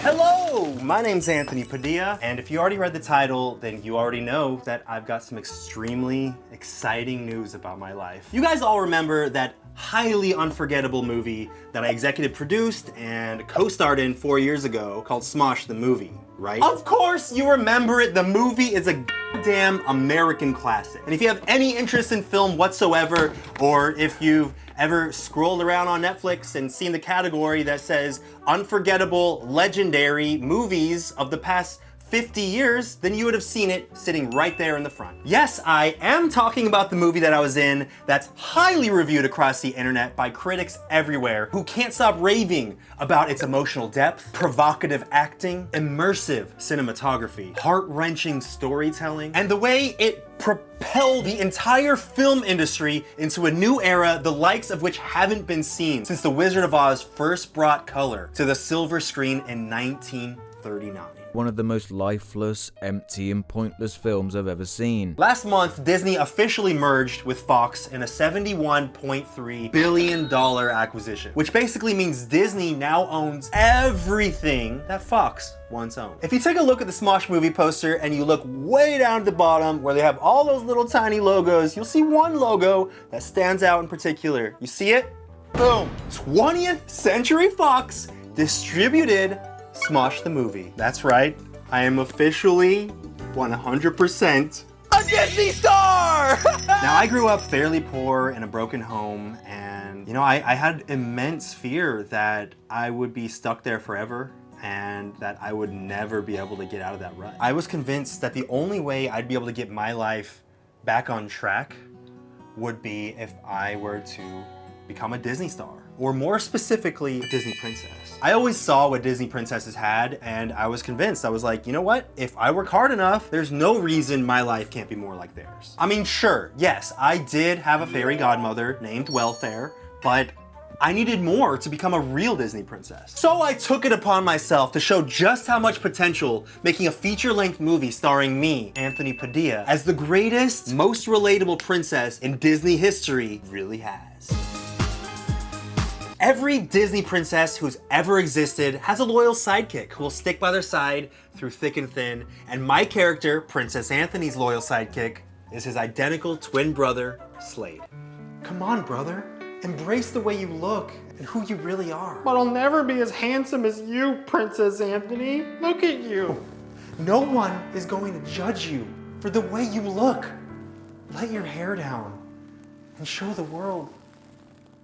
Hello, my name's Anthony Padilla, and if you already read the title, then you already know that I've got some extremely exciting news about my life. You guys all remember that highly unforgettable movie that I executive produced and co-starred in 4 years ago called Smosh the Movie, right? Of course you remember it. The movie is a goddamn American classic. And if you have any interest in film whatsoever, or if you've ever scrolled around on Netflix and seen the category that says unforgettable, legendary movies of the past 50 years, then you would have seen it sitting right there in the front. Yes, I am talking about the movie that I was in that's highly reviewed across the internet by critics everywhere who can't stop raving about its emotional depth, provocative acting, immersive cinematography, heart-wrenching storytelling, and the way it propelled the entire film industry into a new era, the likes of which haven't been seen since The Wizard of Oz first brought color to the silver screen in 1939. One of the most lifeless, empty, and pointless films I've ever seen. Last month, Disney officially merged with Fox in a $71.3 billion acquisition, which basically means Disney now owns everything that Fox once owned. If you take a look at the Smosh Movie poster and you look way down at the bottom where they have all those little tiny logos, you'll see one logo that stands out in particular. You see it? Boom! 20th Century Fox distributed Smosh the Movie. That's right, I am officially 100% a Disney star! Now, I grew up fairly poor in a broken home, and you know, I had immense fear that I would be stuck there forever and that I would never be able to get out of that rut. I was convinced that the only way I'd be able to get my life back on track would be if I were to become a Disney star, or more specifically, a Disney princess. I always saw what Disney princesses had, and I was convinced. I was like, you know what? If I work hard enough, there's no reason my life can't be more like theirs. I mean, sure, yes, I did have a fairy godmother named Welfare, but I needed more to become a real Disney princess. So I took it upon myself to show just how much potential making a feature-length movie starring me, Anthony Padilla, as the greatest, most relatable princess in Disney history really has. Every Disney princess who's ever existed has a loyal sidekick who will stick by their side through thick and thin, and my character, Princess Anthony's loyal sidekick, is his identical twin brother, Slade. Come on, brother. Embrace the way you look and who you really are. But I'll never be as handsome as you, Princess Anthony. Look at you. No one is going to judge you for the way you look. Let your hair down and show the world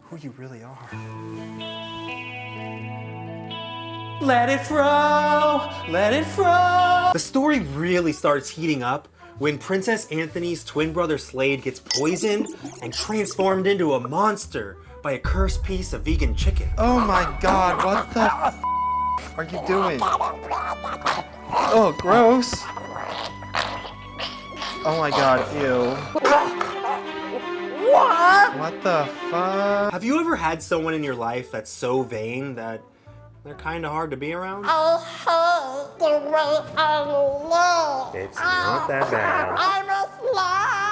who you really are. Let it flow, let it flow. The story really starts heating up when Princess Anthony's twin brother Slade gets poisoned and transformed into a monster by a cursed piece of vegan chicken. Oh my god, what the are you doing? Oh, gross. Oh my god, ew. What the fuck? Have you ever had someone in your life that's so vain that they're kind of hard to be around? I hate the way I look. It's not that bad. I'm a slut.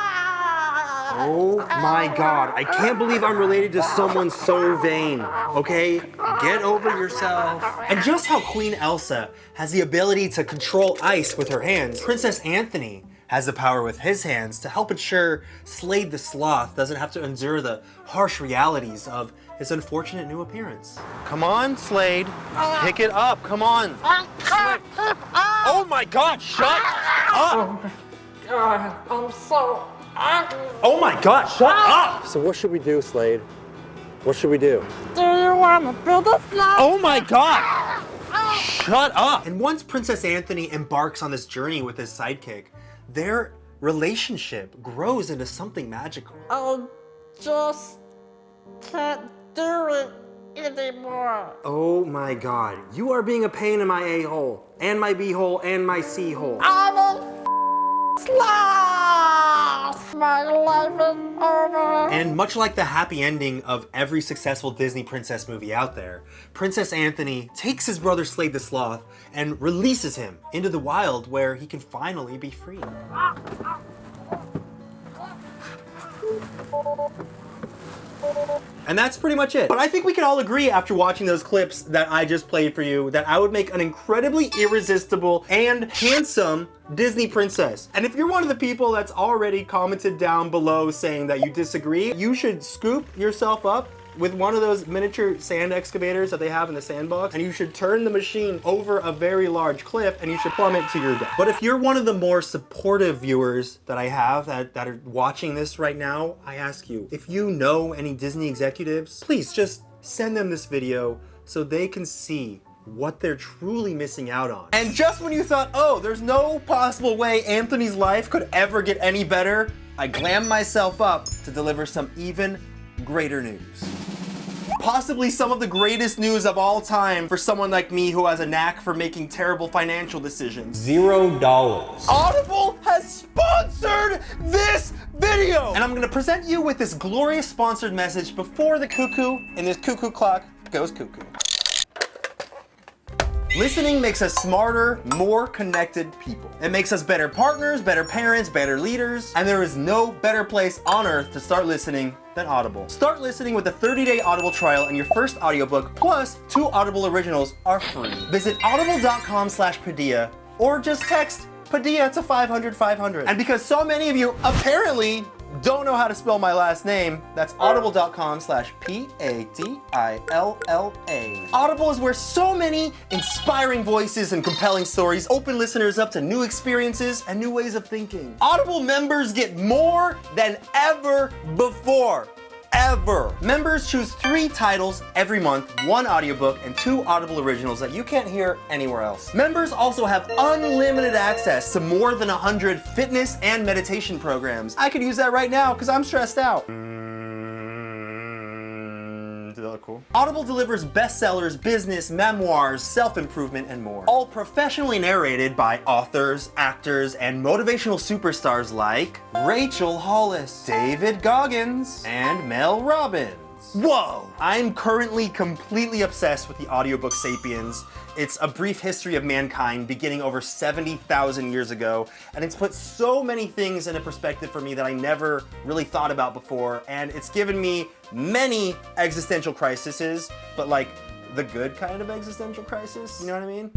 Oh my god, I can't believe I'm related to someone so vain, okay? Get over yourself. And just how Queen Elsa has the ability to control ice with her hands, Princess Anthony has the power with his hands to help ensure Slade the Sloth doesn't have to endure the harsh realities of his unfortunate new appearance. Come on, Slade. Pick it up, come on. Slade. Oh my god, shut up! God, I'm so angry. Oh my god, shut up! So what should we do, Slade? What should we do? Do you want to build a slide? Oh my god! Shut up! And once Princess Anthony embarks on this journey with his sidekick, their relationship grows into something magical. I just can't do it anymore. Oh my god, you are being a pain in my A-hole, and my B-hole, and my C-hole. I'm a slut. My life is over. And much like the happy ending of every successful Disney princess movie out there, Princess Anthony takes his brother Slade the Sloth and releases him into the wild where he can finally be free. And that's pretty much it. But I think we can all agree after watching those clips that I just played for you that I would make an incredibly irresistible and handsome Disney princess. And if you're one of the people that's already commented down below saying that you disagree, you should scoop yourself up with one of those miniature sand excavators that they have in the sandbox, and you should turn the machine over a very large cliff and you should plummet to your death. But if you're one of the more supportive viewers that I have that are watching this right now, I ask you, if you know any Disney executives, please just send them this video so they can see what they're truly missing out on. And just when you thought, oh, there's no possible way Anthony's life could ever get any better, I glammed myself up to deliver some even greater news. Possibly some of the greatest news of all time for someone like me who has a knack for making terrible financial decisions. $0. Audible has sponsored this video! And I'm gonna present you with this glorious sponsored message before the cuckoo in this cuckoo clock goes cuckoo. Listening makes us smarter, more connected people. It makes us better partners, better parents, better leaders, and there is no better place on earth to start listening than Audible. Start listening with a 30-day Audible trial, and your first audiobook plus 2 Audible originals are free. Visit audible.com/Padilla or just text Padilla to 500-500. And because so many of you apparently don't know how to spell my last name, that's audible.com/P-A-D-I-L-L-A. Audible is where so many inspiring voices and compelling stories open listeners up to new experiences and new ways of thinking. Audible members get more than ever before. Ever. Members choose 3 titles every month, 1 audiobook, and 2 Audible originals that you can't hear anywhere else. Members also have unlimited access to more than 100 fitness and meditation programs. I could use that right now because I'm stressed out. Does that look cool? Audible delivers bestsellers, business, memoirs, self-improvement, and more. All professionally narrated by authors, actors, and motivational superstars like Rachel Hollis, David Goggins, and Mel Robbins. Whoa! I'm currently completely obsessed with the audiobook Sapiens. It's a brief history of mankind beginning over 70,000 years ago, and it's put so many things into perspective for me that I never really thought about before, and it's given me many existential crises, but like the good kind of existential crisis, you know what I mean?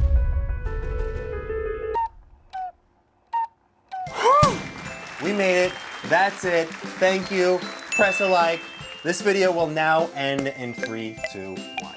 We made it. That's it. Thank you. Press a like. This video will now end in 3, 2, 1.